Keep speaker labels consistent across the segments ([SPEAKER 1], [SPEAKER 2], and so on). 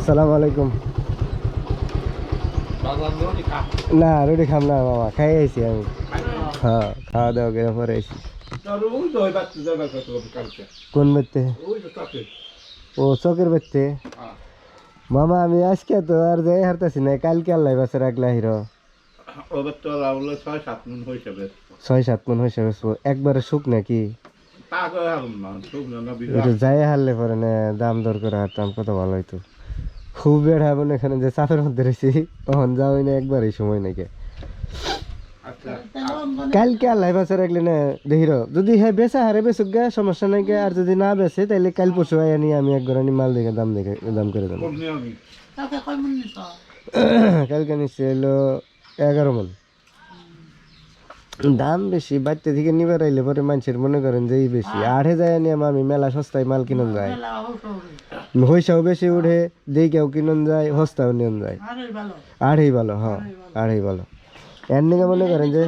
[SPEAKER 1] আসসালামু আলাইকুম। না রুটি খাম না মামা, খাই আইছি আমি। হ্যাঁ, খাওয়া দাওয়া করে পরে আইছি। কোন বেতে? ও চকের বেতে। মামা আমি আজকে তো আর যাই হারতাছি না, কালকে আল্লাহ বাসে রাখলা হিরো 6-7 মন হয়েছে একবারে শুক নাকি যাই হারলে পরে না দাম দর করে হারতাম কত ভালো হইতো। খুব বেড় হবেন এখানে যে চাপের মধ্যে রয়েছি, তখন যাওয়াই না একবারই সময় নাকি। কালকে আল্লাহ বাসে রাখলে না দেখির যদি হ্যাঁ বেচা হারে বেচুক গা সমস্যা নাই গে, আর যদি না বেচে তাহলে কাল পরশু আনি আমি একবার আনি মাল দেখে দাম করে দেবো। কালকে নিচ্ছে হলো 11 মন। দাম বেশি বাড়তে থেকে নিবার আইলে পরে মানুষের মনে করেন যে এই বেশি আড়ে যায় নিয়ে আমি মেলা সস্তায় মাল কিনন যায়, পয়সাও বেশি উঠে দিকেও কিনন যায়, সস্তাও নিয়ন যায়। আড়েই ভালো, হ্যাঁ আড়েই ভালো। এর নিকে মনে করেন যে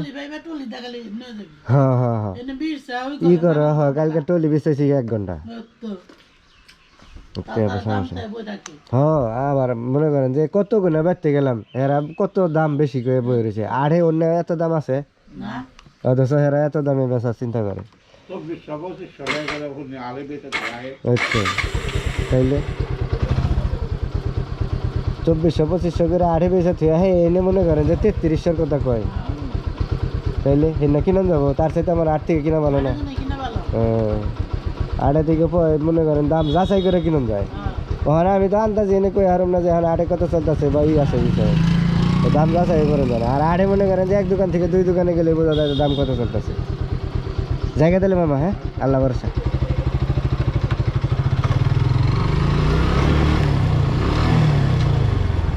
[SPEAKER 1] হ্যাঁ হ্যাঁ হ্যাঁ ই করো, হ্যাঁ কালকে টলি বেচেছি 1 ঘন্টা। হ্যাঁ আবার মনে করেন যে কত গুণা বাড়তে গেলাম, এরা কত দাম বেশি করে বই রয়েছে। আড়ে অন্য এত দাম আছে, অথচ এরা এত দামে বেচার চিন্তা করে। আচ্ছা তাইলে 2400-2500 করে আড়ে বেচা থুয়া, হ্যাঁ এনে মনে করেন যে 3300 কথা কয়, তাইলে হেনা কিনন যাবো, তার সাথে আমার 8 থেকে কিনা ভালো না। আড়ে থেকে মনে করেন দাম যাচাই করে কিনন যায়। ওখানে আমি তো আন্দাজ এনে কই হারম না যে এখন আড়ে কত চলতেছে বা ই আছে বিষয়, দাম যাচাই করে যায় না। আর আড়ে মনে করেন যে 1 দোকান থেকে 2 দোকানে গেলে বোঝা যায় দাম কত চলতেছে। জায়গা দিলে মামা, হ্যাঁ আল্লাহ ভরসা।